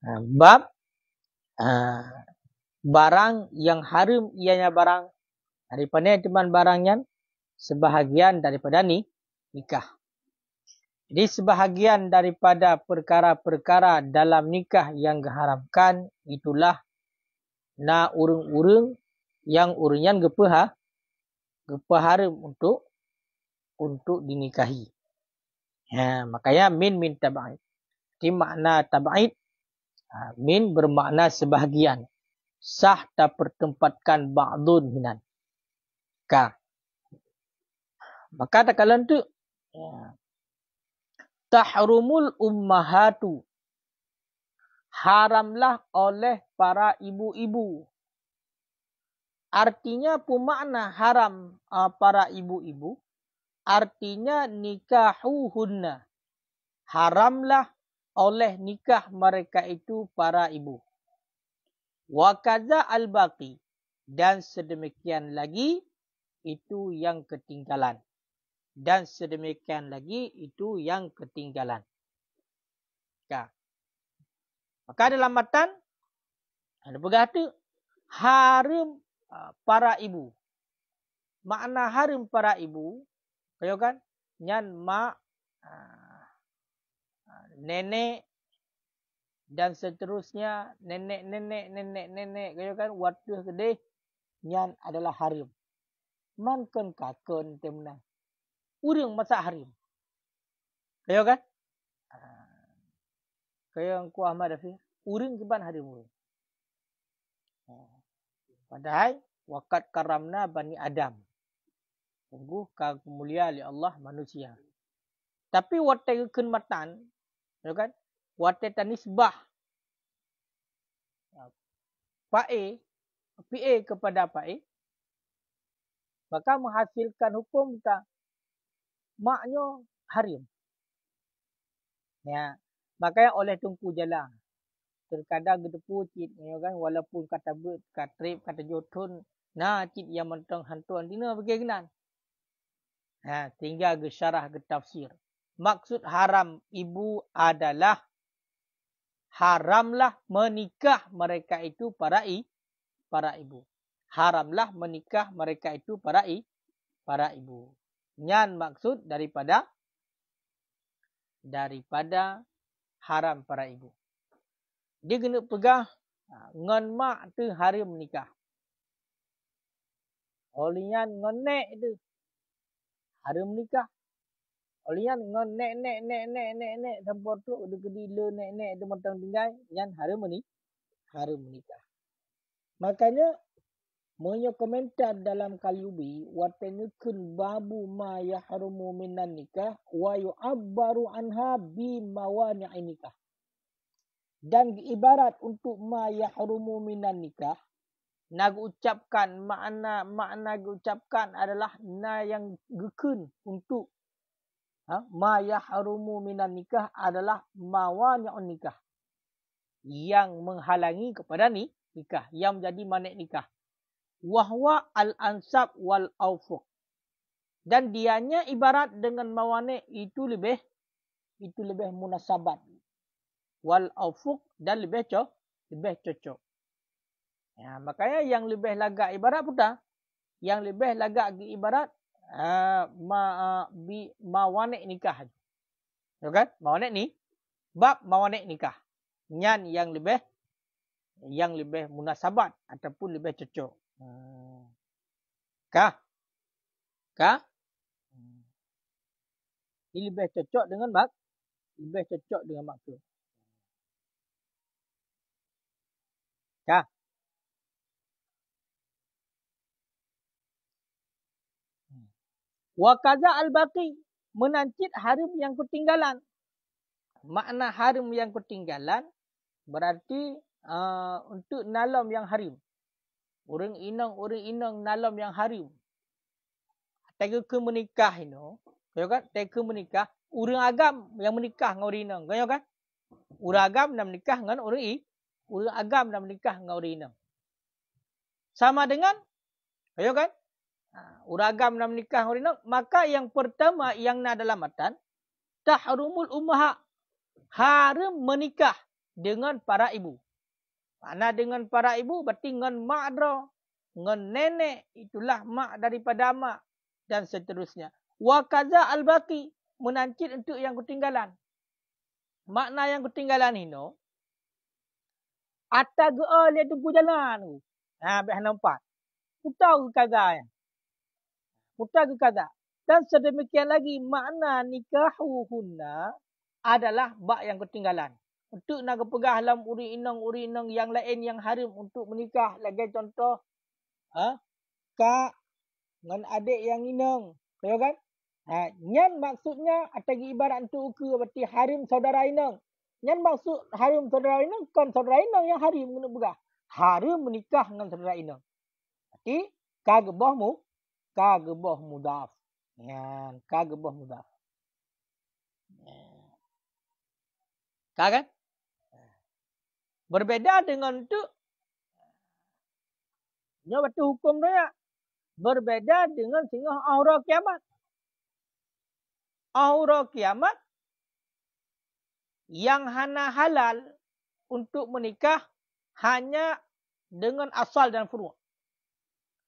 Bab barang yang haram ianya barang daripada teman barangnya sebahagian daripada nikah. Jadi sebahagian daripada perkara-perkara dalam nikah yang diharamkan itulah na urang-urang yang urunyan gepa haram untuk dinikahi. Makanya min tab'id. Di makna tab'id min bermakna sebahagian. Sah tak pertempatkan ba'dun hinan. Maka tak kalan tu tahrumul ummahatu. Haramlah oleh para ibu-ibu. Artinya pemakna haram para ibu-ibu. Artinya nikahuhunna. Haramlah oleh nikah mereka itu para ibu. Wa kaza al-baqi. Dan sedemikian lagi itu yang ketinggalan. Dan sedemikian lagi itu yang ketinggalan. Maka dalam matan ada berkata haram para ibu. Makna haram para ibu, kaya kan? Nyan mak, nenek dan seterusnya, nenek, kaya kan? Waktu kedai, nyan adalah haram. Man kan kakon temna. Urang masak haram. Kaya kan? Kaya Engku Ahmad Rafi, urang keban haram urang. Padahal wakat karamna Bani Adam. Sungguh mulia oleh Allah manusia. Tapi watai kekhidmatan, kan? Watai tanisbah PA kepada PA, maka menghasilkan hukum tak maknya haram. Ya, makanya oleh tungku jalan. Terkadang gedepu cit, kan? Walaupun kata ber, kata kata jotun, nah cit yang mentang hantuan dina bagaimana? Tinggal ke syarah ke tafsir. Maksud haram ibu adalah haramlah menikah mereka itu para ibu. Haramlah menikah mereka itu para ibu. Nyan maksud daripada haram para ibu. Dia kena pegang ngan mak tu haram menikah. Olian ngan nek tu haram menikah. Olian ngan nek sampai tu udah kedila nek tu matang tinggal nyan haram menikah. Makanya menyo komentar dalam Kalyubi watenukun babu ma yahrumu minan nikah wa yu'abbaru anha bi mawani'in nikah. Dan ibarat untuk ma yahrumu minan nikah, nak ucapkan makna ucapkan adalah na yang gekun untuk ma yahrumu minan nikah adalah mawani'un nikah. Yang menghalangi kepada nikah, yang menjadi manik nikah. Wahwa al-ansab wal awfuq. Dan dianya ibarat dengan mawani' itu lebih munasabat. Wal awfuq dan lebih cocok. Ya, makanya yang lebih lagak ibarat pula. Yang lebih lagak ibarat mawani' nikah. Ya kan? Mawani' ni bab mawani' nikah. Nyan yang lebih munasabat ataupun lebih cocok. Kah? Ini lebih cocok dengan maksud. Kah? Wa kaza al-baqi, menancit haram yang ketinggalan. Makna haram yang ketinggalan berarti untuk nalam yang haram. Orang inang nalam yang haram. Tega ke menikah ini, kan? Tega menikah, orang agam yang menikah dengan orang inang, kan? Orang agam yang menikah dengan orang agam yang menikah dengan orang inang. Sama dengan, kan? Orang agam yang menikah dengan orang inang, maka yang pertama yang na dalam matan tahrumul ummaha, haram menikah dengan para ibu. Makna dengan para ibu berarti dengan mak dra, dengan nenek, itulah mak daripada mak dan seterusnya. Wa kaza al-baqi, menancit untuk yang ketinggalan. Makna yang ketinggalan ini, atas gea dia tunggu jalan tu. Habis nampak. Putar ke kaza ya. Putar ke kaza. Dan sedemikian lagi makna nikahuhunna adalah bak yang ketinggalan. Untuk nak pegah dalam uri-inang yang lain yang haram untuk menikah. Lagi contoh, kak dengan adik yang inang. Tahu kan? Nyan maksudnya atau ibarat untuk ukur berarti haram saudara inang. Nyan maksud haram saudara inang kan saudara inang yang haram kena pegah. Haram menikah dengan saudara inang. Berarti kagebah mudaf. Nyan kagebah mudaf. Kan? Berbeda dengan tu. Nya betul hukum dia. Berbeda dengan singgah aura kiamat. Aura kiamat yang hana halal untuk menikah hanya dengan asal dan furu'.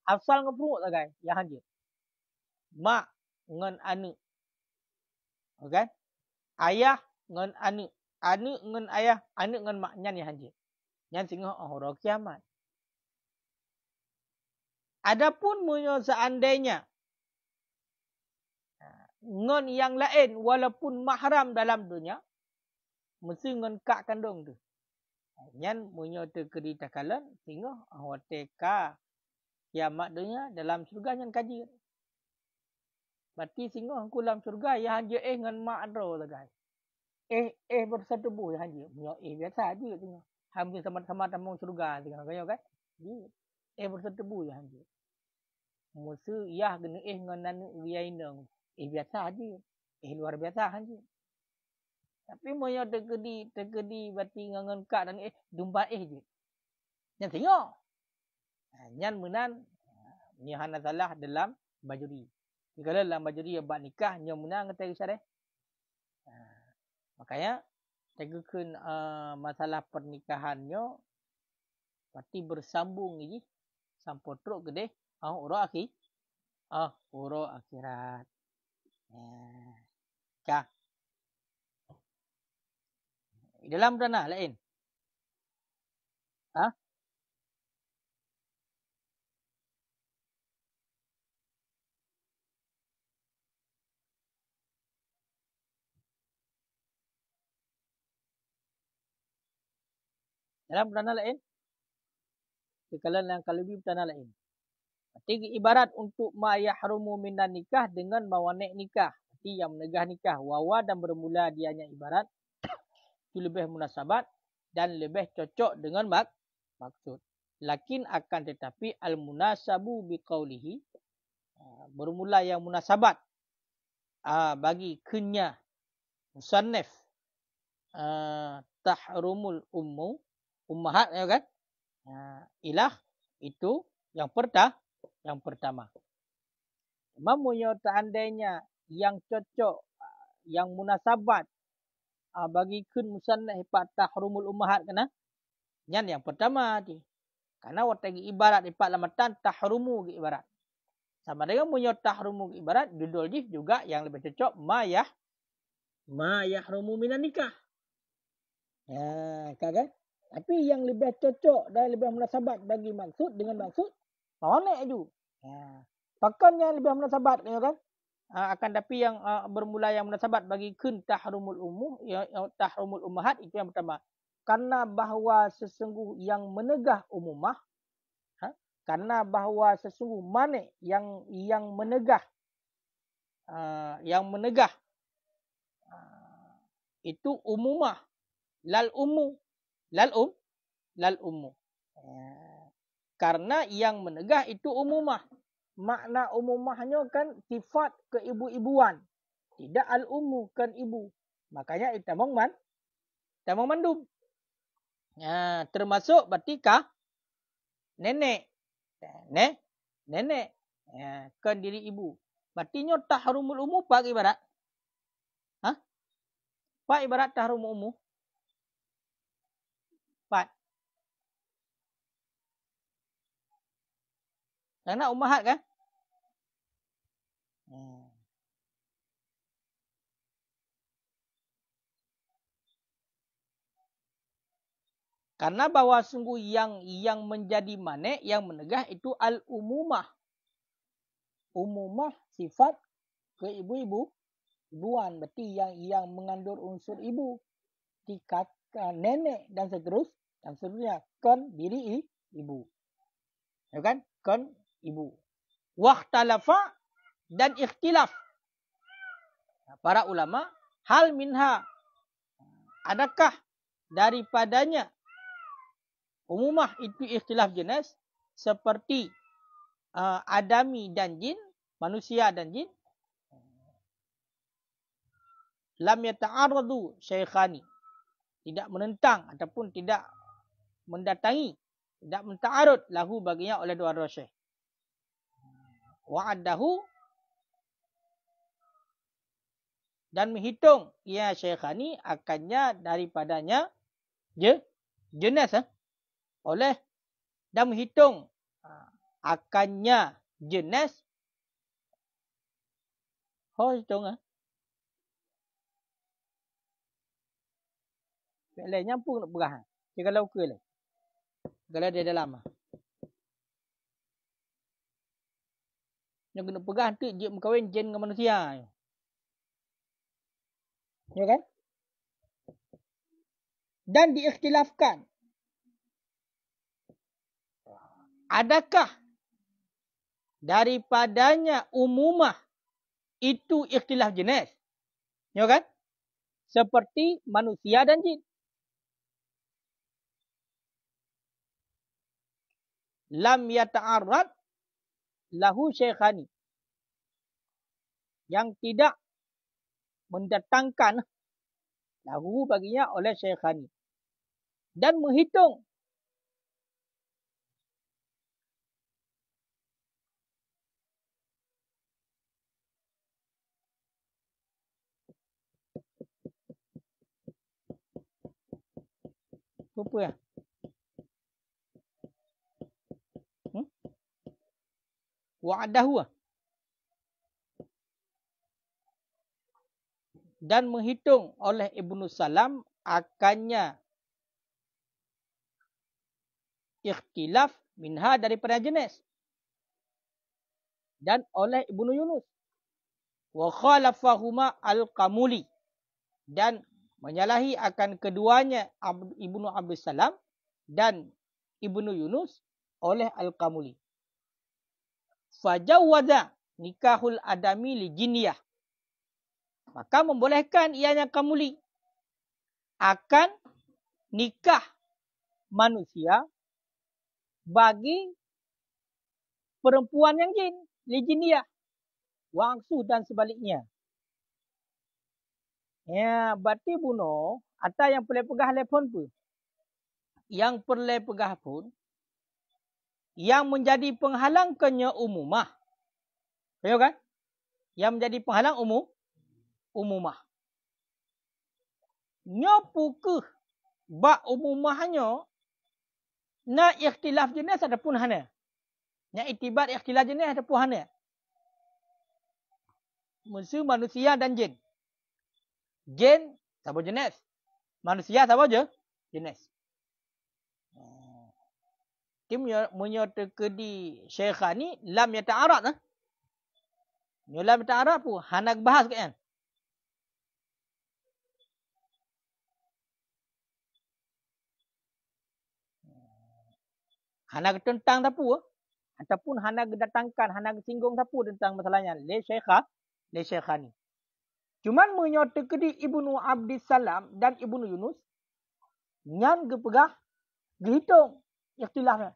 Asal dengan furu' tak guys? Yang hanya. Mak dengan anak. Okay? Ayah dengan anak. Anak dengan ayah, anak dengan mak. Yang hanya. Yang singgah aura kiamat. Adapun seandainya ngon yang lain walaupun mahram dalam dunia, mesti ngon kak kandung tu. Nyan munyo terkedi takalan sehingga awateka kiamat dunia dalam syurga nyan kaji. Berarti sehingga aku dalam syurga ya hanja ngan mak adro lah guys. Bersetubuh ya hanja. Munyo biasa aja tengok. Hampir sama-sama tamu syurga tengok kayo kan. Bersetubuh ya hanja. Musuh ya gena ngan nanu dia inang. Biasa aja. Luar biasa aja. Tapi moyo terkedi berarti ngan kak dan dumba je. Nyan tengok. Nyan menan nyahana salah dalam bajuri. Kalau dalam bajuri abad nikah nyo menang kata syarah. Makanya tegukeun masalah pernikahannya berarti bersambung je sampai teruk gede urang akhirat. Kah. Dalam tanah lain. Dalam tanah lain. Kekalan yang kalebi tanah lain. Berarti ibarat untuk ma yahrumu minan nikah dengan mawanek nikah. Berarti yang menegah nikah. Wawa dan bermula dianya ibarat. Itu lebih munasabat dan lebih cocok dengan maksud. Lakin akan tetapi al-munasabu biqaulihi. Bermula yang munasabat. Bagi kenya. Musannif. Tahrumul ummahat. Ya kan? Ilah itu yang pertama. Mamunyo seandainya yang cocok, yang munasabat bagi kun musannah ipat tahrumul ummahat kena. Nyan yang pertama ti. Karena watagi ibarat ipat lamatan tahrumu ke ibarat. Sama dengan munyo tahrumu ke ibarat judul ji juga yang lebih cocok ma yahrumu minan nikah. Kan? Tapi yang lebih cocok dan lebih munasabat bagi maksud dengan maksud mawanek ju. Pakan yang lebih munasabat kan? Akan tapi yang bermula yang munasabat bagi kun tahrumul tahrumul ummahat itu yang pertama. Karena bahawa sesungguh yang menegah umumah, karena bahawa sesungguh mana yang menegah itu umumah lal ummu. Karena yang menegah itu umumah. Makna umumahnya kan sifat keibu-ibuan. Tidak al-ummu kan ibu. Makanya itamang mandum. Termasuk berarti kah? Nenek. Nenek. Kan diri ibu. Berarti nyo tahrumul ummu pak ibarat. Pak ibarat tahrumul ummu. sifat. Kerana ummahat kan? Karena bahwa sungguh yang menjadi manik, yang menegah itu al-umumah. Umumah sifat ke ibu-ibu. Ibuan berarti yang mengandung unsur ibu. Kakak, nenek dan seterusnya. Kon diri ibu. Ya kan? Kon ibu. Wahtalafa dan ikhtilaf. Para ulama, hal minha. Adakah daripadanya umumah itu ikhtilaf jenis seperti adami dan jin, manusia dan jin? Lam yata'arradu syaikhani. Tidak menentang ataupun tidak mendatangi, tidak menta'arud lahu baginya oleh dua-dua syekh. Wa'addahu dan menghitung ia syaikhani akannya daripadanya jenis oleh dan menghitung akannya jenis hitung lain nyampung nak perah. Dia kalau ke lah. Kalau dia dalam. Yang kena pegah tu dia berkahwin jin dengan manusia. Ya kan? Dan diikhtilafkan. Adakah daripadanya umumah itu ikhtilaf jenis? Ya kan? Seperti manusia dan jin. Lam yata'arrad lahu syaikhani. Yang tidak mendatangkan lahu baginya oleh syaikhani. Dan menghitung apa ya? Wa'adahu. Dan menghitung oleh Ibnu Salam akannya ikhtilaf minha daripada jenis. Dan oleh Ibnu Yunus. Wa khalafahuma al-Qamuli. Dan menyalahi akan keduanya Ibnu Abdul Salam dan Ibnu Yunus oleh al-Qamuli. Fajawwaza nikahul adami li jinniyah. Maka membolehkan ianya Qamuli akan nikah manusia bagi perempuan yang jin, li jinniyah. Wangsu dan sebaliknya. Ya, berarti bunuh atau yang perlu pegah telefon pun. Yang perlu pegah pun yang menjadi penghalang kenya umumah. Tahu kan? Yang menjadi penghalang umumah. Nyopu ke bak umumahnya na ikhtilaf jenis ataupun hana. Nya itibat ikhtilaf jenis ataupun hana. Musuh manusia dan jin. Jin sama jenis. Manusia sama je jenis. Tim menyatakan di Syekhani lam yata'arad. Lam yata'arad pun hanak bahas kan. Hanak tentang tapu ataupun hanak datangkan, hanak singgung tapu tentang masalahnya. Le Syekhani. Cuman menyatakan di Ibnu Abdis Salam dan Ibnu Yunus nyan gepegah dihitung ikhtilafnya.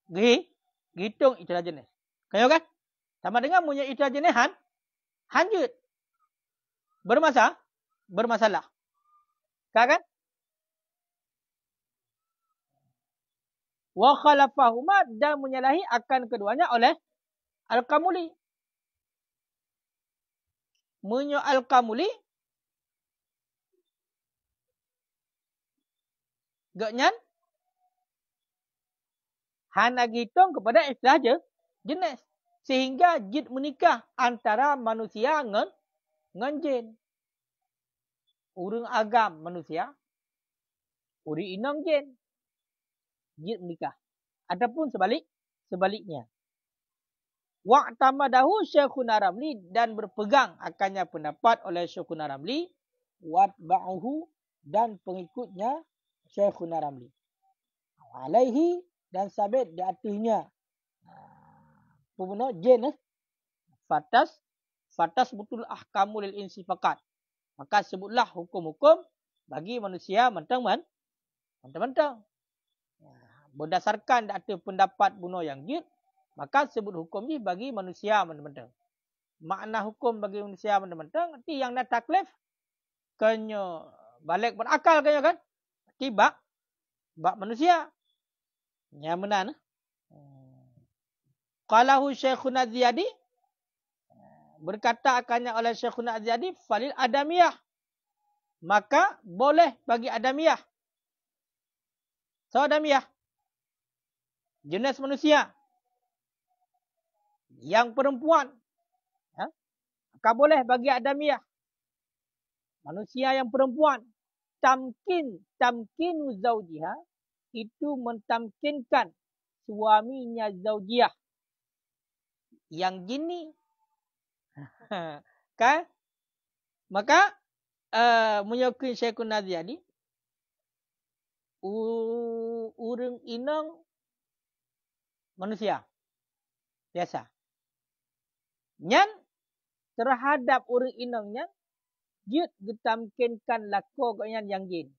Dihitung ikhtilaf jenis. Kayo kan? Sama dengan punya ikhtilaf jenis hanjut. Bermasalah. Kan? Wa khalafahuma dan menyalahi akan keduanya oleh Al-Qamuli. Al-Qamuli Gaknyan hana hitung kepada istilah jenis. Sehingga jid menikah antara manusia dengan jin. Urang agam manusia, uri inang jin. Jid menikah. Ataupun sebaliknya. Wa'tamadahu Syekhuna Ramli, dan berpegang akannya pendapat oleh Syekhuna Ramli, watba'uhu, dan pengikutnya Syekhuna Ramli. Alaihi, dan sabit di atasnya. Pembunuh jin. Fatas betul ahkamul insi fakat. Maka sebutlah hukum-hukum bagi manusia mentang-mentang. Berdasarkan ada pendapat bunuh yang jid, maka sebut hukum ni bagi manusia mentang-mentang. Makna hukum bagi manusia mentang-mentang, nanti yang nak taklif, kena balik berakal kena kan? Nanti bak manusia. Yang benar. Qalahu Syekhuna Ziyadi, berkata akannya oleh Syekhuna Ziyadi, falil adamiyah, maka boleh bagi adamiyah. So adamiyah, jenis manusia yang perempuan, maka boleh bagi adamiyah, manusia yang perempuan, tamkinu zaujiha, itu mentamkinkan suaminya zaujiyah yang jini. Kan? Maka menyokong Syekhuna Ziyadi, urang inang manusia biasa. Nyan terhadap urang inangnya, jid ditamkinkan lako yang jin.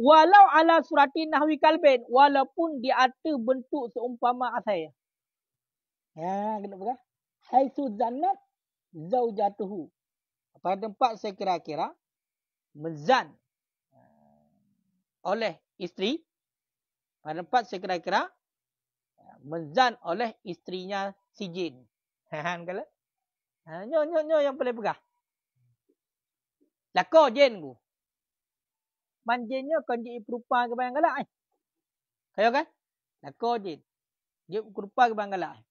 Walau ala surati nahwi kalbin, walaupun dia ada bentuk seumpama asai. Kena berkata, haitsu zannat zaujatuhu. Pada tempat saya kira-kira menzan oleh isteri, pada tempat saya kira-kira menzan oleh istrinya si jin. Kalau nyo yang boleh pegah. Lako jin ku. Manjinnya kan jadi perupa ke bayang galak. Kayo kan? Lako jin. Dia perupa ke bayang galak.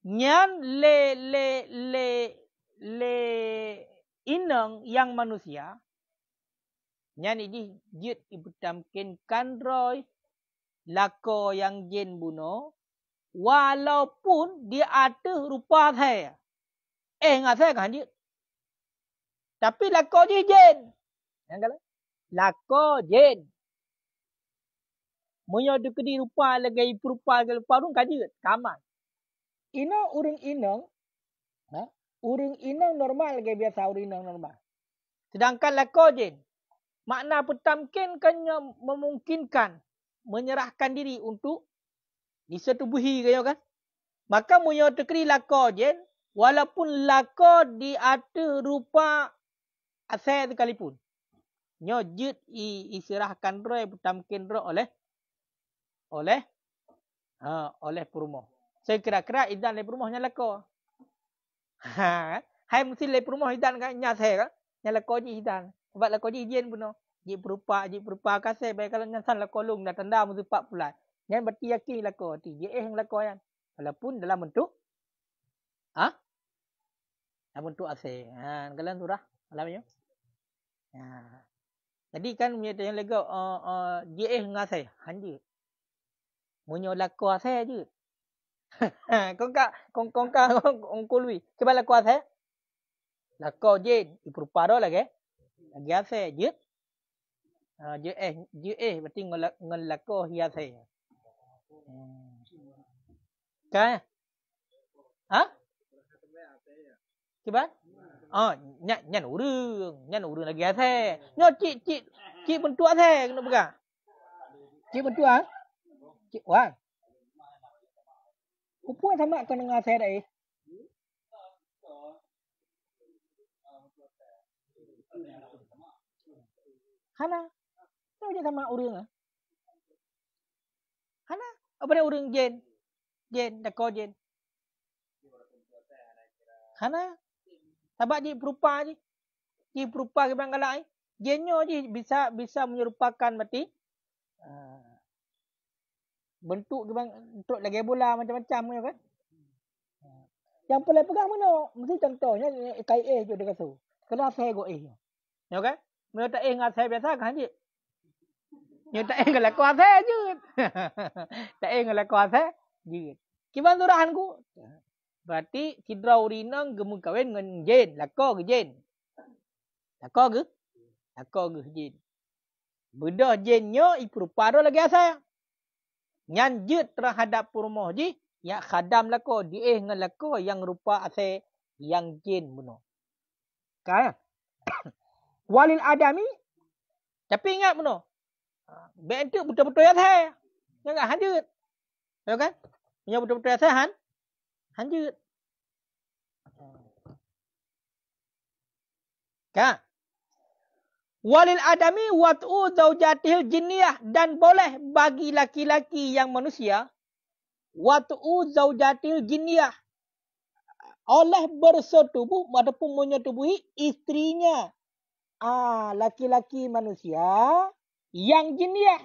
Nyan le inang yang manusia. Nyan ini jid ditamkinkan roy lako yang jin bunuh. Walaupun dia ada rupa saya. Ngat saya kan jid. Tapi lako jin. Yang kalau lako jin. Munyo de kedi rupa lagi perupa ke lepa rung kaji kamar. Ino urang inang, urang inang normal lagi biasa urang inang normal. Sedangkan lako jin, makna pertamkinkannya memungkinkan menyerahkan diri untuk disetubuhi kayo kan. Maka munyo de kedi lako jin, walaupun lako di ada rupa asal sekalipun. Nyo jid iserahkan roh pertamkin roh oleh perumah. Saya kira-kira idan le perumahnya lako. Hai mesti le perumah idan kan nya saya kan. Nya lako ji idan. Sebab lako ji jin puno. Ji berupa kasih baik kalau nyan san lako lung dah tanda mesti 4 bulan. Nyan berarti yakin lako ti. Je yang lako yan. Walaupun dalam bentuk dalam bentuk asal. Kalian surah alamnya. Jadi kan punya yang lega je ngasai handi. Munyo lako asal je. Kong lui. Coba lako asal. Lako jin iperupa ro lagi. Lagi asal je. Je berarti ngon lako hiasai. Kan? Coba? Nyan urang lagi asal. Nyo cik bentuk asal kena pegang. Cik bentuk Cik wan. Kupuan sama kan dengan asal dah Hana. Tahu je sama urang Hana. Apa dia urang jin? Jin, dako jin. Hana. Sebab dia perupa je. Dia perupa ke bang galak Jinnya je bisa menyerupakan berarti bentuk lagi bola macam-macam kan. Yang boleh pegang mana? Mesti contohnya kai je dia kata. Kena saya go ya kan? Mana tak dengan saya biasa kan je. Ya tak dengan lakuan saya je. Tak dengan lakuan saya je. Kiban turahan ku. Berarti sidra urinang gemu kawin dengan jin, lako ke jin. Lako ke jin. Bedah jinnya ipurupa lagi asal. Nyanjut terhadap perumoh ji, ya khadam lako, dieh dengan lako yang rupa asal yang jin bunuh. Kan? Walil adami, tapi ingat bunuh. Baik itu betul-betul ya saya. Jangan hanjut. Ya kan? Yang betul-betul ya saya hanjut. Kan? Walil adami wat'u zaujatil jinniyah. Dan boleh bagi laki-laki yang manusia wat'u zaujatil jinniyah. Oleh bersetubuh ataupun menyetubuhi istrinya. Laki-laki manusia yang jinniyah.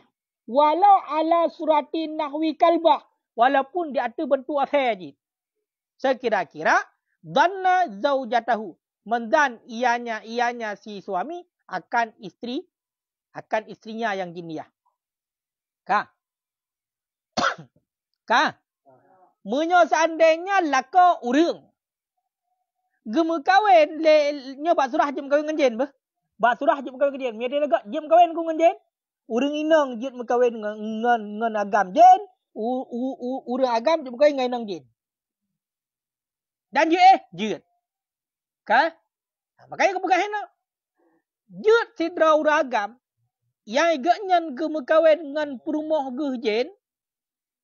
Walau ala surati nahwi kalbah. Walaupun dia ada bentuk asal je. Sekira-kira dhanna zaujatahu. Mendan ianya si suami akan istrinya yang jinniyah. Kah? Menyo seandainya laka urang. Gemu kawin nyo bak surah jem kawin dengan jin bah. Bak surah jem kawin dengan jin. Mia dia lega jem kawin ku dengan jin. Urang inang jem kawin dengan agam jin. Urang agam jem kawin dengan jin. Dan jut. Kah? Makanya kebuka hendak. Jut sidra uragam yang iganyan gemu kawin dengan perumoh geh jen,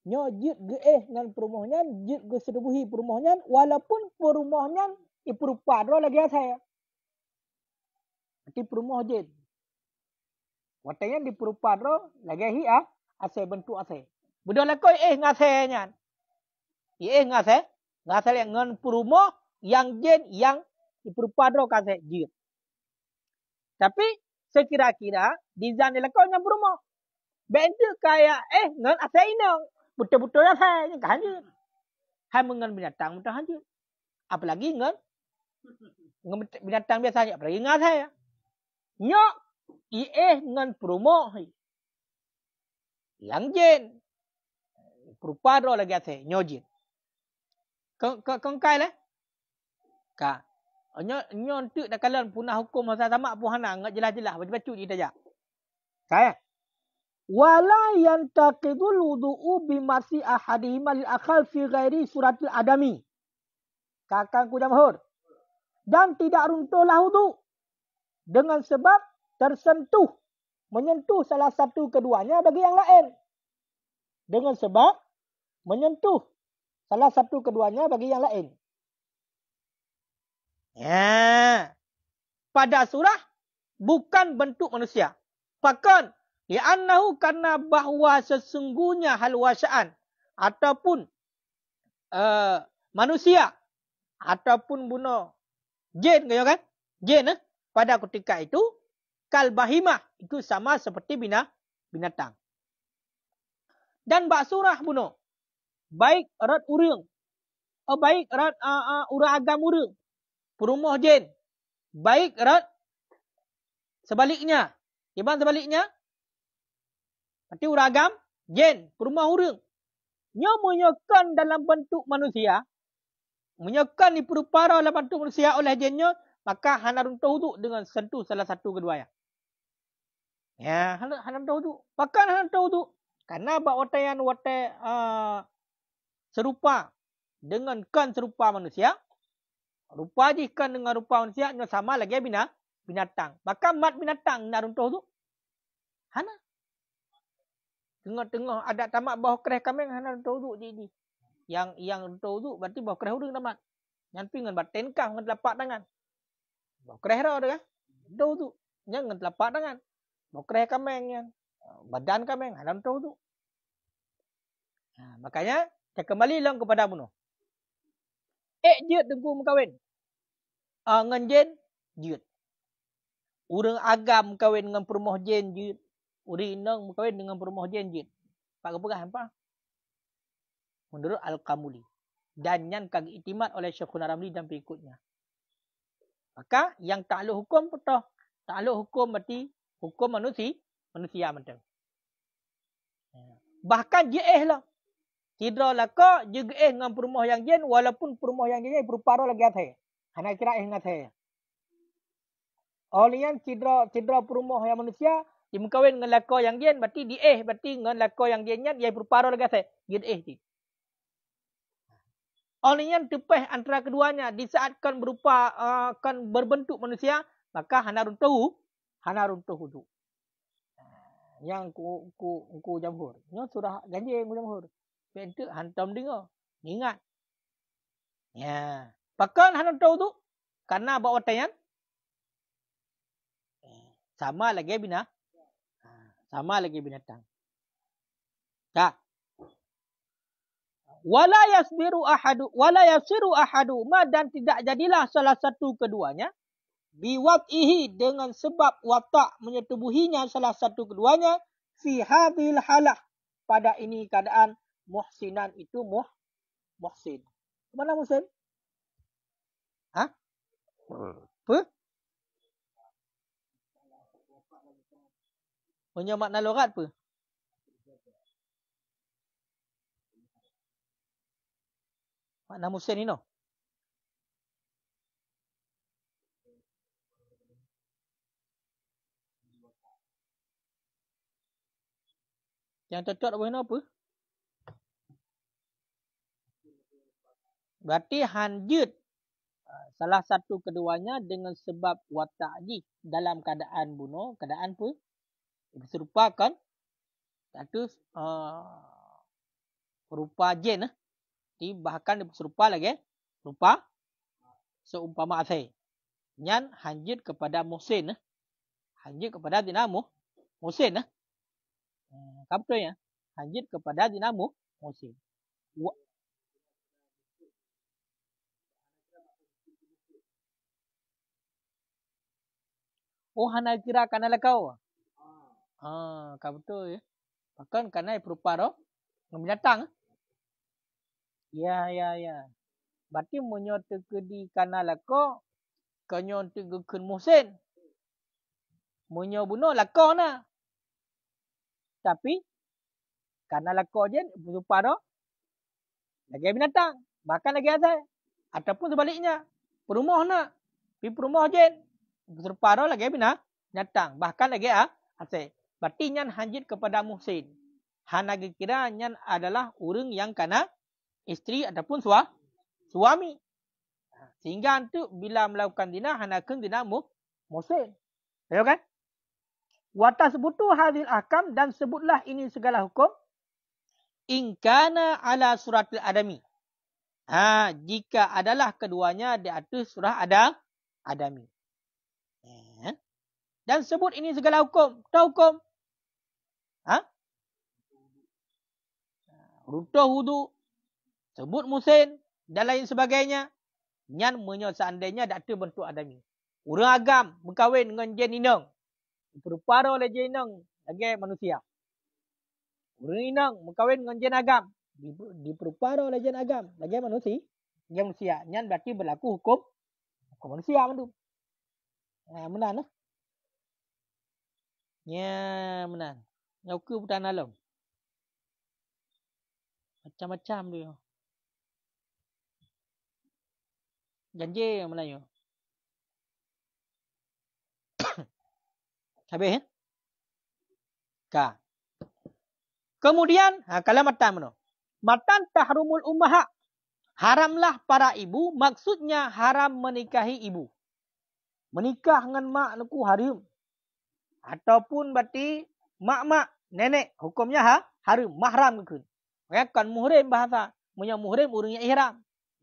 nyo jut ge dengan perumohnya, jut ge sedebuhi perumohnya, walaupun perumohnya iperupa dro lagi saya. Berarti perumoh jen. Watanya diperupa dro lagi asal bentuk asal. Bedah lakoi ngasenya. Ngasih dengan perumoh yang jen yang iperupa dro kasih jut. Tapi sekira-kira di zan dilakon yang berumah. Benda kayak ngan asal inang. Betul-betul lah saya yang hanjut. Hai mengan binatang betul hanjut. Apalagi ngan binatang biasa apalagi ngan saya. Nyok ngan berumah. Yang jen. Berupa dro lagi asal nyojin. Kong kai lah. Ka. Nyo untuk dah kalian punah hukum masa sama pun hana ngat jelas-jelas baca-baca kita aja. Kaya. Wala yantaqidul wudu'u bimasi ahadihima lil akhal fi ghairi suratil adami. Kakangku jamhur. Dan tidak runtuhlah wudu dengan sebab menyentuh salah satu keduanya bagi yang lain. Dengan sebab menyentuh salah satu keduanya bagi yang lain. Ya. Pada surah bukan bentuk manusia. Bahkan li'annahu karena bahwa sesungguhnya hal wasya'an ataupun manusia ataupun bunuh jin kan? Jin pada ketika itu kal bahimah itu sama seperti binatang. Dan bak surah bunuh baik erat urang baik erat urang agam urang perumoh jin. Baik erat sebaliknya. Gimana sebaliknya? Berarti uragam jin, perumoh urang. Nyo menyokan dalam bentuk manusia. Menyokan diperupara dalam bentuk manusia oleh jinnya. Maka hana runtuh wudu dengan sentuh salah satu keduanya. Ya, hana runtuh wudu. Bahkan hana runtuh wudu. Karena bak watayan serupa dengan kan serupa manusia. Rupa jikan dengan rupa manusia sama lagi binatang. Bahkan mat binatang nak runtuh tu. Hana. Tengah-tengah ada tamak bawah kereh kami hana runtuh tu jadi. Yang runtuh tu berarti bawah kereh urang tamat. Nyampi dengan batenkah dengan telapak tangan. Bawah kereh dah kan. Runtuh tu. Dengan telapak tangan. Bawah kereh kami yang badan kami hana runtuh tu. Makanya saya kembali lang kepada bunuh. Jut tengku mengkawin. Ngan jin, jut. Urang agam kahwin dengan perumoh jen je. Urang inang kahwin dengan perumoh jen je. Pak kepegah apa? Menurut Al-Kamuli. Dan yang kagak iktimat oleh Syekhuna Ramli dan pengikutnya. Maka yang takluk hukum betul. Takluk hukum berarti hukum manusia macam. Bahkan jeeh lah. Kira lah kau juga dengan perumoh yang jen walaupun perumoh yang jen berupara lagi atas. Hana kira ingat saya. Olian cedera perumoh yang manusia dimkawin dengan lako yang jen berarti berarti dengan lako yang jennya dia berupara lagi atas. Dia Olian tepeh antara keduanya di saat kan berupa kan berbentuk manusia maka hana runtuh tu. Yang ku jamhur. Nya surah ganjil ku jamhur. Bentuk hantam dengar. Ingat. Ya. Pakan hana tahu tu karena bawa tayan sama lagi sama lagi binatang. Tak. Wala yasiru ahadu dan tidak jadilah salah satu keduanya biwat'ihi dengan sebab watak menyetubuhinya salah satu keduanya fi hadhil halah pada ini keadaan muhsinan itu muhsin. Mana muhsin? Hah? Apa? Punya makna logat apa? Makna muhsin ini no? Yang cocok apa? Berarti hanjut salah satu keduanya dengan sebab watak ji dalam keadaan bunuh, keadaan apa? Diserupakan satu rupa jen bahkan serupa lagi rupa seumpama asai. Nyan hanjut kepada muhsin hanjut kepada dinamu muhsin betul ya? Hanjut kepada dinamu muhsin. Oh, hana kira kana kau. Kau betul ya. Bahkan kana berupa roh binatang. Ya. Berarti menyote di kana lako kanyo tegukun muhsin. Menyo bunuh lako na. Tapi kana lako je berupa roh lagi binatang. Bahkan lagi asal. Ataupun sebaliknya. Perumoh na. Pi perumoh je berupa roh lagi binatang. Bahkan lagi asal. Berarti nyan hanjit kepada muhsin. Hana kira nyan adalah orang yang kana isteri ataupun suami. Sehingga itu bila melakukan zina hanakeun zina muhsin. Tahu kan? Wa tasbutu hadhil ahkam dan sebutlah ini segala hukum in kana ala suratil adami. Jika adalah keduanya di atas surah adami. Dan sebut ini segala hukum. Tahu hukum? Runtuh wudu, sebut muhsin dan lain sebagainya. Nyan menyo seandainya dak ada bentuk adami. Urang agam berkahwin dengan jen inang. Berupara oleh jen inang lagi manusia. Urang inang berkahwin dengan jen agam. Diperupara oleh jen agam lagi manusia. Nyan berarti berlaku hukum manusia mandu. Menan. Ya, menan. Nyauku bukan alam. Macam-macam dia. Janji yang Melayu. Habis ya? Kemudian, kalau matan. Matan tahrumul ummaha. Haramlah para ibu. Maksudnya haram menikahi ibu. Menikah dengan mak naku haram. Ataupun berarti mak-mak, nenek. Hukumnya haram. Mahram ke. Kan muhrim bahasa. Punya muhrim orang yang ihram.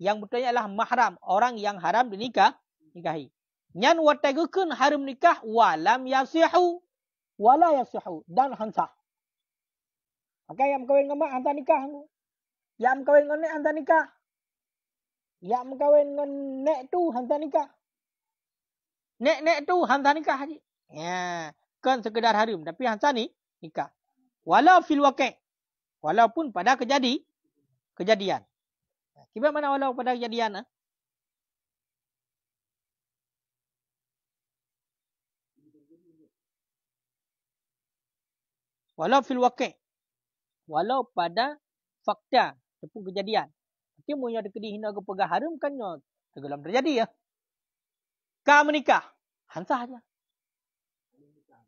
Yang betulnya adalah mahram. Orang yang haram dinikahi. Nyan watagukeun haram nikah walam yasihu. Wala yasihu. Dan hansah. Maka yang kawin dengan mak hantar nikah. Yang kawin dengan nek hantar nikah. Yang kawin dengan nek tu hantar nikah. Nek tu hantar nikah haji. Ya, kan sekedar haram. Tapi hansa ni nikah. Walau fil waqi'. Walaupun pada kejadian. Kira mana walau pada kejadian? Walau fil waqi'. Walau pada fakta ataupun kejadian. Tapi mun ada kedi hina ke pegah haram kan tegelam terjadi ya. Ka menikah. Hansa aja.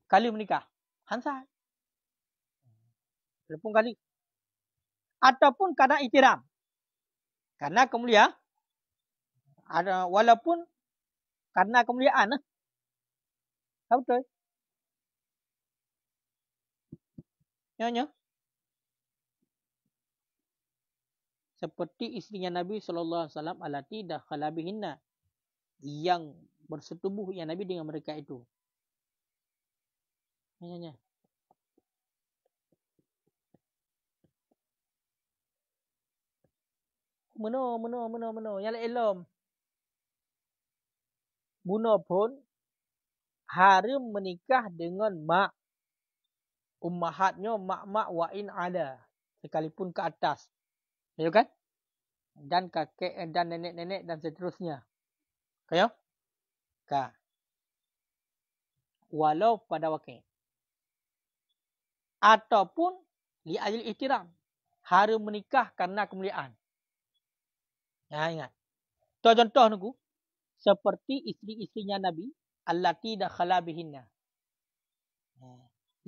Kali menikah. Hansa. Walaupun kali. Ataupun karena iktiram. Karena kemuliaan. Ada walaupun karena kemuliaan. Tahu betul? Nyonya. Seperti isterinya Nabi SAW alati dakhala bihinna, yang bersetubuh ya Nabi dengan mereka itu. Nyonya. Meno. Yang elom. Buno pun haram menikah dengan mak. Ummahatnya mak-mak wa'in ada. Sekalipun ke atas. Ya kan? Dan kakek dan nenek-nenek dan seterusnya. Kaya? Ka. Walau pada wakil. Ataupun li ajli ihtiram. Haram menikah karena kemuliaan. Ya, ingat. Contoh nunggu. Seperti isteri-isterinya Nabi. Allati dakhala bihinna.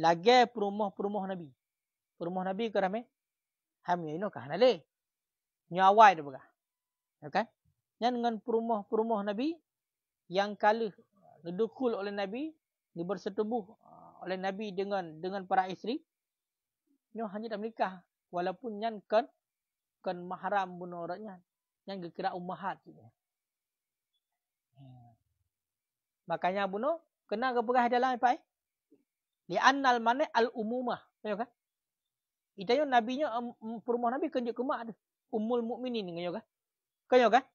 Lagi perumah Nabi. Perumah Nabi ke ramai. Hamil ini kah nale. Nyawai dia begah. Okay? Yang dengan perumah Nabi. Yang kali didukul oleh Nabi. Bersetubuh oleh Nabi dengan para isteri. Ini hanya dah menikah. Walaupun yang kan mahram bunuratnya. Yang kira ummahat. Makanya bunuh. Kena ke pegah dalam apa? Li'annal mana al-umumah. Tahu kan? Itanya nabinya perumah Nabi kenjuk ke mak tu. Ummul mukminin kan kan? Kan kan?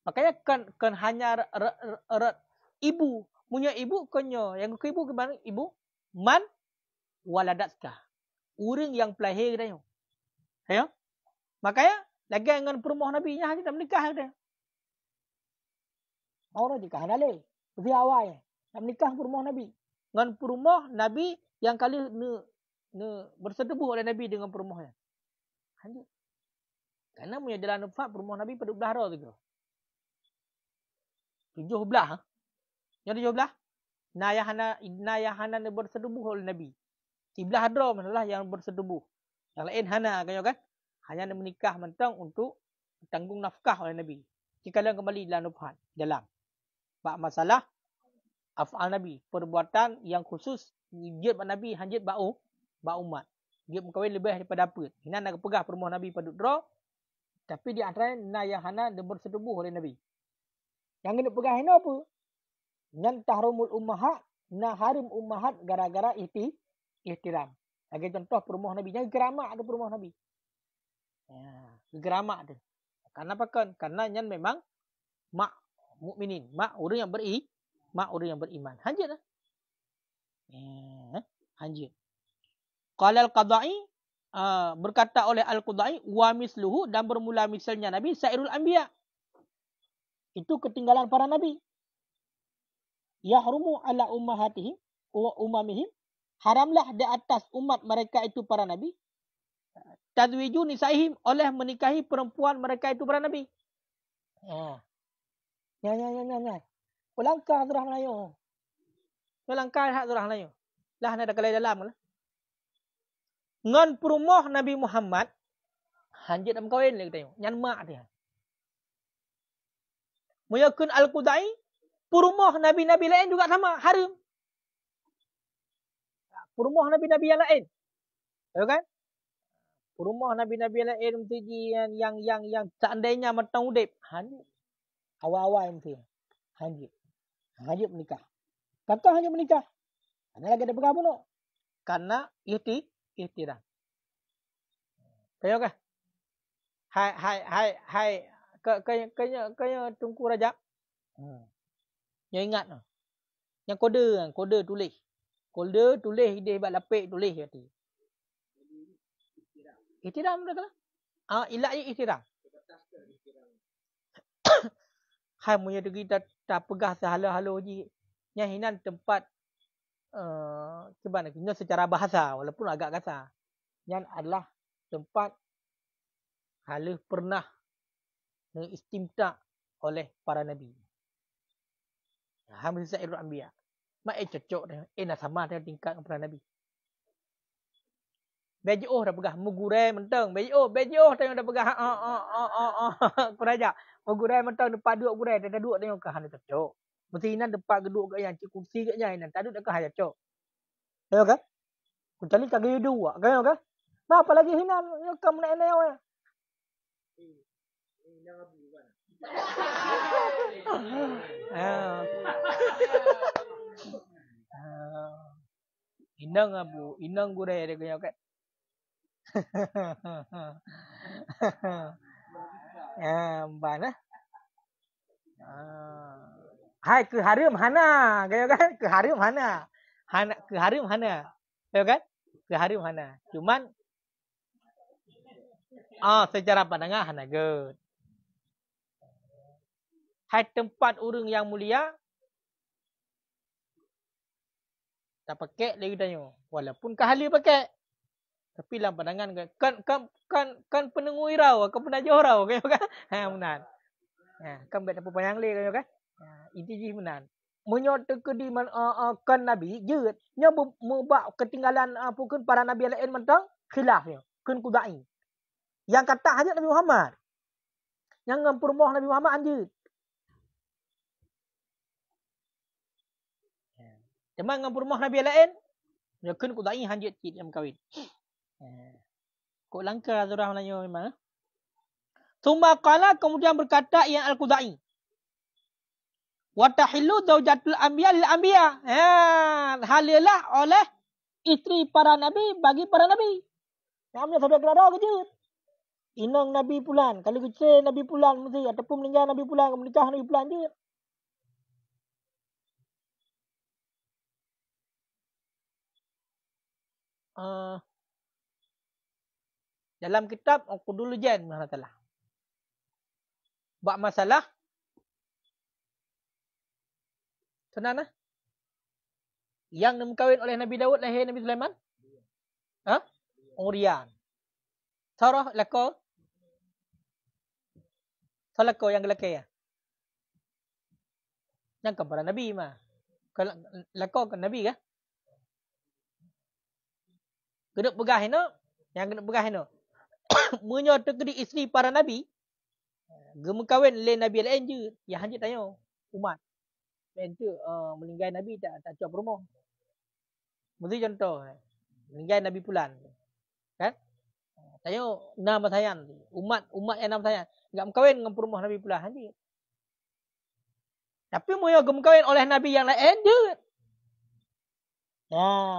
Makanya kan hanya ibu, punya ibu kanyo. Yang ke ibu ke mana? Ibu man waladatka. Orang yang pelahir dia. Ya? Makanya lagi dengan perumah Nabi nya hanya dah menikah dia. Orang nikah halal. Lebih awal nak menikah perumah Nabi. Dengan perumah Nabi yang kali bersetubuh oleh Nabi dengan perumahnya. Hanya. Karena punya jalan nufat perumah Nabi pada belah tu. 7 belah. Yang 7 belah. Nayahana bersetubuh oleh Nabi. Sebelah hadra manalah yang bersetubuh. Yang lain hana kan? Hanya menikah mentang untuk tanggung nafkah oleh Nabi. Jika kembali dalam nufat. Dalam. Bak masalah af'al Nabi. Perbuatan yang khusus. Jid Nabi hanjit ba'u. Umat. Dia berkahwin lebih daripada apa. Hina nak pegah perumah Nabi pada draw. Tapi di antara nayahana dia bersetubuh oleh Nabi. Yang kena pegah hina apa? Yang tahrumul ummahat. Nah harim ummahat gara-gara ihtiram. Lagi contoh perumah Nabi. Yang geramak ada perumah Nabi. Ya, geramak ada. Karena apa kan? Karena yang memang mak mukminin, mak orang yang beriman. Hanjit lah. Hanjit. Qala al-Qadai berkata oleh al-Qadai wa misluhu, dan bermula misalnya Nabi sairul anbiya. Itu ketinggalan para nabi. Yahrumu ala ummahatihim wa umamihim. Haramlah di atas umat mereka itu para nabi. Tazwiju nisaihim, oleh menikahi perempuan mereka itu para nabi. Ya. Ulangkah surah Melayu. Ulangkah surah Melayu. Lah nak ada kalai dalam lah. Ngan perumah Nabi Muhammad hanjit dalam kahwin lagi tengok. Nyan mak dia. Muyakun al-Qudai, perumah Nabi-Nabi lain juga sama. Haram. Perumah Nabi-Nabi yang lain. Tahu kan? Perumah Nabi-Nabi yang lain mesti yang seandainya matang udip. Hanjit. Awal-awal mesti. Hanjit. Hanjit menikah. Kakak hanya menikah. Karena lagi ada pegang pun. Karena ihtiram. Tahu kan? Hai. Kaya Tungku Rajab. Yang ingat. Yang kode tulis. Kode tulis dia hebat lapik tulis kata. Ihtiram dah lah. Ilat je ihtiram. Hai punya tu kita tak pegah sehalo-halo je. Yang hinan tempat sebab nak secara bahasa walaupun agak kasar. Yang adalah tempat halah pernah mengistimta oleh para nabi. Hamil Sayyidul Anbiya. Mak cocok dah. Nak sama dengan tingkat dengan para nabi. Bejoh dah pegah mugurai mentang. Bejoh tengok dah pegah. Kuraja. Mugurai mentang depan duduk gurai, dah duduk tengok kah hang cocok. Mesti nan depan geduk kat yang cik kursi kat yang nan. Tak duduk dah kah cocok. Tengok kan? Kecuali kagak yudu ah. Tengok kan? Nah, apa lagi hinan kamu nak enai awak. Inang abu, inang gurai dia kaya kat. Mana? Hai ke harim hana, kaya kan? Ke harim hana. Ke harim hana. Kaya kan? Ke harim hana. Cuman secara pandangan hana good. Hai tempat orang yang mulia tak pakai lagi tanya. Walaupun kahali pakai. Tapi dalam pandangan kan penengu irau, kan pernah jorau kan kan. Menan. Kan bet apa payang le kan kan. Itu je menan. Menyot ke di kan nabi jeut. Nya membak ketinggalan pukun para nabi lain mentang khilafnya. Kun kudai. Yang kata hanya Nabi Muhammad. Yang ngempurmoh Nabi Muhammad anjeut. Cuma ngempurmoh nabi lain ya kun kudai hanjut cit yang kawin. Kok langka surah Melayu memang. Tsumma qala kemudian berkata yang Al-Qudai. Wa tahillu zaujatul anbiya lil anbiya. Halilah oleh isteri para nabi bagi para nabi. Namanya sampai kelada kerja. Inang nabi pulan, kalau kecil nabi pulan mesti ataupun meninggal nabi pulan, menikah nabi pulan je. Dalam kitab Qudul Jan Allah. Bab masalah senang lah. Yang dikawin oleh Nabi Daud lahir Nabi Sulaiman? Urian. Sarah lako? Salako yang lelaki ya? Yang kepada Nabi mah. Lako ke Nabi kah? Kena pegah ini. Yang kena pegah ini. Menyata ke isteri para Nabi. Gema kahwin oleh Nabi lain je. Yang hanya tanya. Umat. Lain tu. Meninggal Nabi tak cuap rumah. Mesti contoh. Meninggal Nabi Pulan. Kan? Tanya. Nama sayang. Umat yang nama sayang. Enggak kahwin dengan rumah Nabi Pulan. Hanya. Tapi mereka gema kahwin oleh Nabi yang lain je.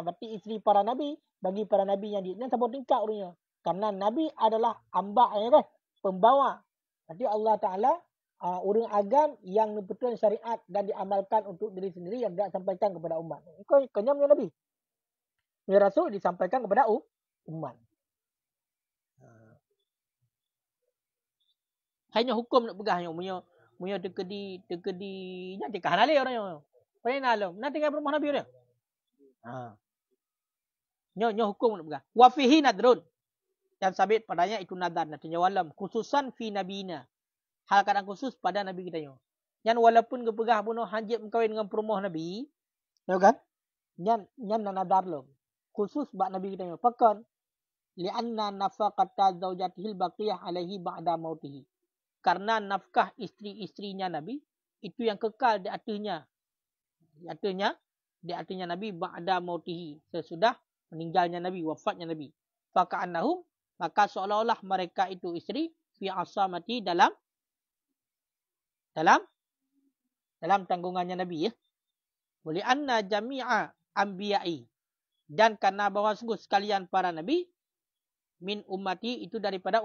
Berarti isteri para Nabi. Bagi para Nabi yang dia. Ini sampai tingkat orangnya. Karena Nabi adalah ambak kan? Pembawa. Berarti Allah Ta'ala orang agam yang betul syariat dan diamalkan untuk diri sendiri yang tidak sampaikan kepada umat. Kau kenyamnya Nabi. Ya Rasul disampaikan kepada umat. Hanya hukum nak pegang yang punya tekedi nya tikah nale orangnya. Paling alam. Nak tinggal rumah Nabi dia. Nyo hukum nak pegang. Wa fihi nadrun. Yang sabit padanya itu nadar nantinya walam khususan fi nabina. Hal kadang khusus pada Nabi kita nyo. Yang walaupun kepegah bunuh hanjit mengkawin dengan perumah Nabi, tahu kan? Yang nadar lo. Khusus bak Nabi kita nyo. Pakan li'anna nafaqata zaujatihil baqiyah alaihi ba'da mautihi. Karena nafkah isteri-isterinya Nabi itu yang kekal di atasnya. Di atasnya Nabi ba'da mautihi, sesudah meninggalnya Nabi, wafatnya Nabi. Faka'annahum, maka seolah-olah mereka itu isteri fi asamati dalam tanggungannya Nabi ya. Wali anna jami'a anbiya'i, dan karena bahwa sungguh sekalian para nabi min ummati itu daripada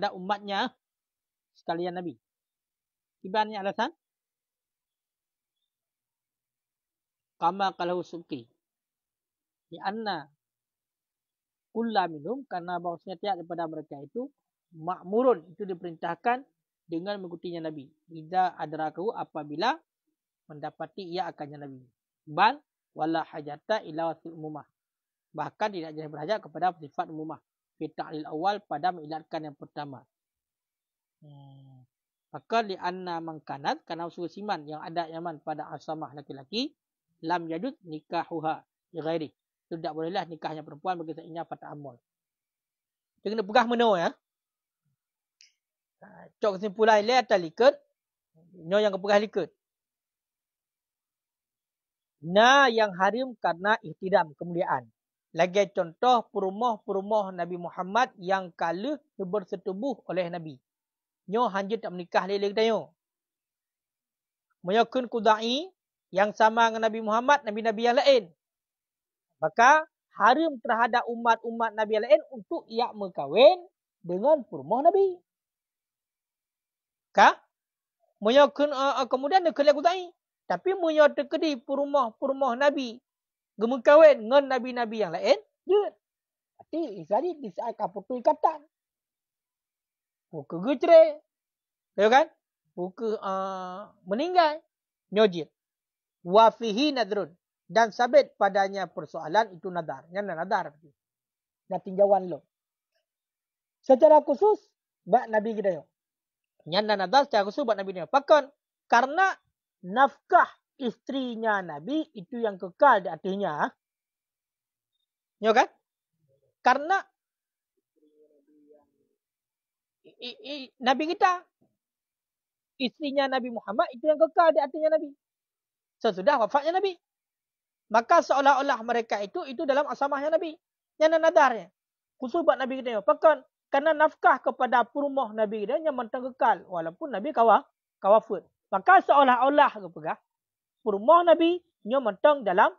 umatnya sekalian nabi. Ibaratnya alasan kama qalahu Subki. Di anna kulla minhum, karena bahwasanya tiap daripada mereka itu ma'murun, itu diperintahkan dengan mengikutinya Nabi. Idza adrakahu, apabila mendapati ia akannya Nabi. Bal wala hajata ila wasil umumah. Bahkan tidak jadi berhajat kepada sifat umumah. Fi ta'lil awal, pada mengilatkan yang pertama. Maka li anna mangkanat, karena usul siman yang ada yaman pada asamah laki-laki, lam yadud nikahuha li ghairi. Itu tidak bolehlah nikahnya perempuan bagi selainnya pada amal. Dia kena pegah meno ya. Cok kesimpulan ile atas liket. Nyo yang kepegah liket. Na yang harim karena ihtidam, kemuliaan. Lagi contoh perumah-perumah Nabi Muhammad yang kala bersetubuh oleh Nabi. Nyo hanya tak menikah lelaki tayo. Menyokun kudai yang sama dengan Nabi Muhammad, Nabi-Nabi yang lain. Maka haram terhadap umat-umat Nabi yang lain untuk ia berkahwin dengan perumah Nabi. Menyokun kemudian dia kelak kudai. Tapi menyokun di perumah Nabi gemukawin dengan Nabi-Nabi yang lain, je. Berarti Israel disahkan putus ikatan. Buka gecre. Ya kan? Buka meninggal. Nyojit. Wafihi nadrun. Dan sabit padanya persoalan itu nadar. Yang nadar. Dan tinjauan lo. Secara khusus, bak Nabi kita yo. Yang nadar secara khusus bak Nabi kita. Bahkan, karena nafkah istrinya Nabi itu yang kekal di hatinya. Ya kan? Karena Nabi kita, istrinya Nabi Muhammad itu yang kekal di hatinya Nabi. Sesudah wafatnya Nabi. Maka seolah-olah mereka itu dalam asamahnya Nabi. Yang nadarnya. Khusus buat Nabi kita. Bahkan karena nafkah kepada perumah Nabi kita yang mentang kekal. Walaupun Nabi kawafut. Maka seolah-olah kepegah. Perumah Nabi yang mentang dalam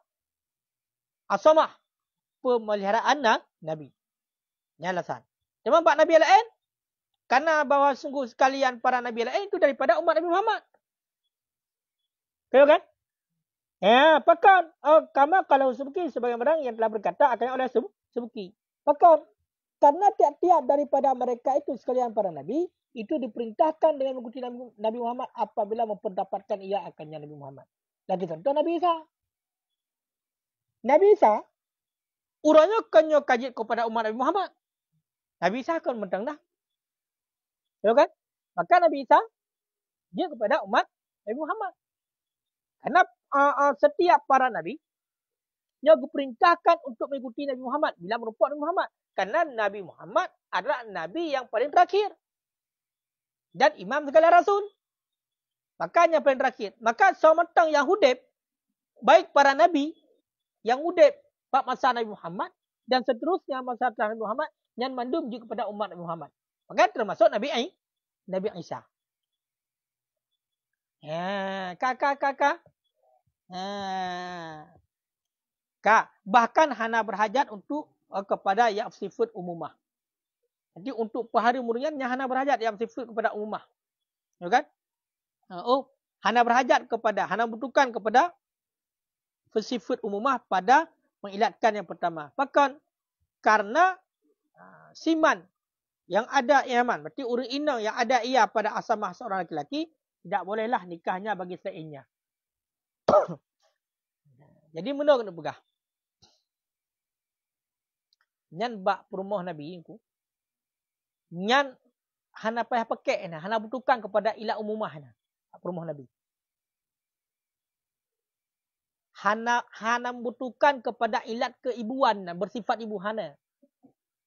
asamah pemeliharaan Nabi. Ini alasan. Cuma buat Nabi lain. Karena bahawa sungguh sekalian para Nabi lain itu daripada umat Nabi Muhammad. Tahu kan? Ya, bahkan kama kalau Subki sebagai orang yang telah berkata akan oleh Subki. Bahkan karena tiap-tiap daripada mereka itu sekalian para Nabi itu diperintahkan dengan mengikuti Nabi Muhammad apabila memperdapatkan ia akannya Nabi Muhammad. Lagi contoh Nabi Isa. Nabi Isa, uranya kanyo kajit kepada umat Nabi Muhammad. Nabi Isa akan mentang dah. Tahu kan? Maka Nabi Isa, dia kepada umat Nabi Muhammad. Karena setiap para Nabi, dia diperintahkan untuk mengikuti Nabi Muhammad. Bila merupakan Nabi Muhammad. Karena Nabi Muhammad adalah Nabi yang paling terakhir. Dan imam segala Rasul. Makanya paling terakhir. Maka sementang yang hudib, baik para Nabi, yang hudib pada masa Nabi Muhammad, dan seterusnya masa Nabi Muhammad, yang mandum juga kepada umat Nabi Muhammad. Maka termasuk Nabi Isa. Ya, kakak. Bahkan hana berhajat untuk kepada yang sifat umumah. Jadi untuk pahari murian yang hana berhajat yang sifat kepada umumah. Ya kan? Hana berhajat kepada, hana butuhkan kepada sifat umumah pada mengilatkan yang pertama. Bahkan karena siman yang ada iaman, berarti urang inang yang ada ia pada asamah seorang lelaki, tidak bolehlah nikahnya bagi selainnya. Jadi mana kena pegah? Nyan bak perumah Nabi ku. Nyan hana payah pakai na, hana butuhkan kepada ilat umumah na. Perumah Nabi. Hana membutuhkan kepada ilat keibuan na, bersifat ibu hana.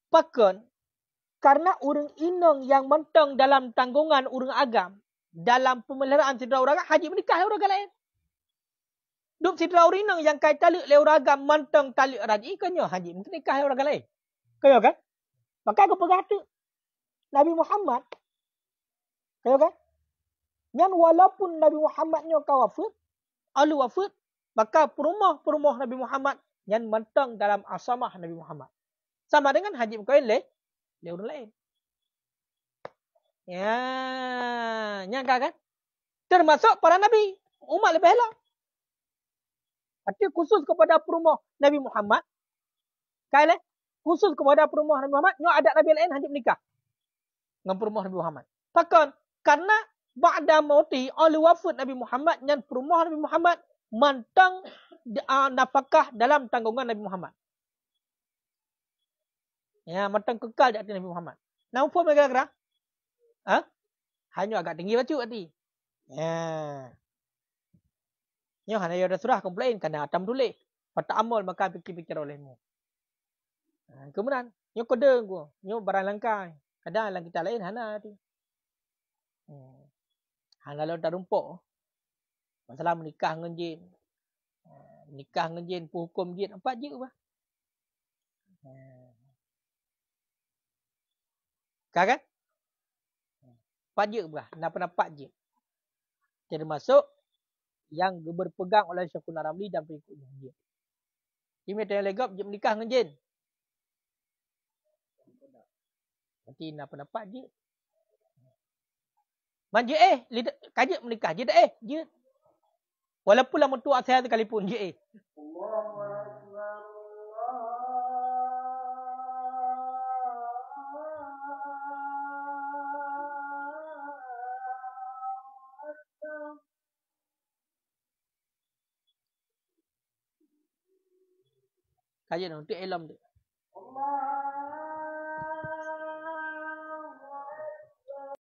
Bahkan karena urang inang yang mentang dalam tanggungan urang agam, dalam pemeliharaan sidra urang haji menikah urang lain. Duk sidra urang yang kai talik le urang agam mentang talik raji kanyo haji mungkin nikah urang lain. Kayo kan? Maka aku pegatu Nabi Muhammad. Kayo kan? Yang walaupun Nabi Muhammadnya kawafut, alu wafut, maka perumah Nabi Muhammad yang mentang dalam asamah Nabi Muhammad. Sama dengan haji mungkin le orang lain. Ya, nyangka kan? Termasuk para nabi, umat lebih lah. Artinya khusus kepada perumah Nabi Muhammad. Kailah khusus kepada perumah Nabi Muhammad, nyo adat Nabi lain hanya menikah dengan perumah Nabi Muhammad. Takkan karena ba'da mauti oleh wafat Nabi Muhammad dan perumah Nabi Muhammad mantang nafkah dalam tanggungan Nabi Muhammad. Ya, mantang kekal di atas Nabi Muhammad. Nah, apa mereka kira? Hanya agak tinggi baju hati. Ya. Nyo hanya ada surah komplain karena atam tulis. Pada amal maka fikir-fikir olehmu. Kemudian nyo kode gua, nyo barang langkai. Kadang lang kita lain hana hati. Hana lalu tak rumpuk. Masalah menikah dengan jin. Menikah dengan jin, hukum jin 4 je bah. Kan? 4 je bah. Kenapa 4 je? Termasuk yang berpegang oleh Syekhul Ramli dan pengikutnya jin. Ini yang legap je menikah dengan jin. Nanti nak pendapat je. Manja kajak menikah je dah je. Walaupun lah mentua saya sekalipun je Kajak nak untuk ilmu tu.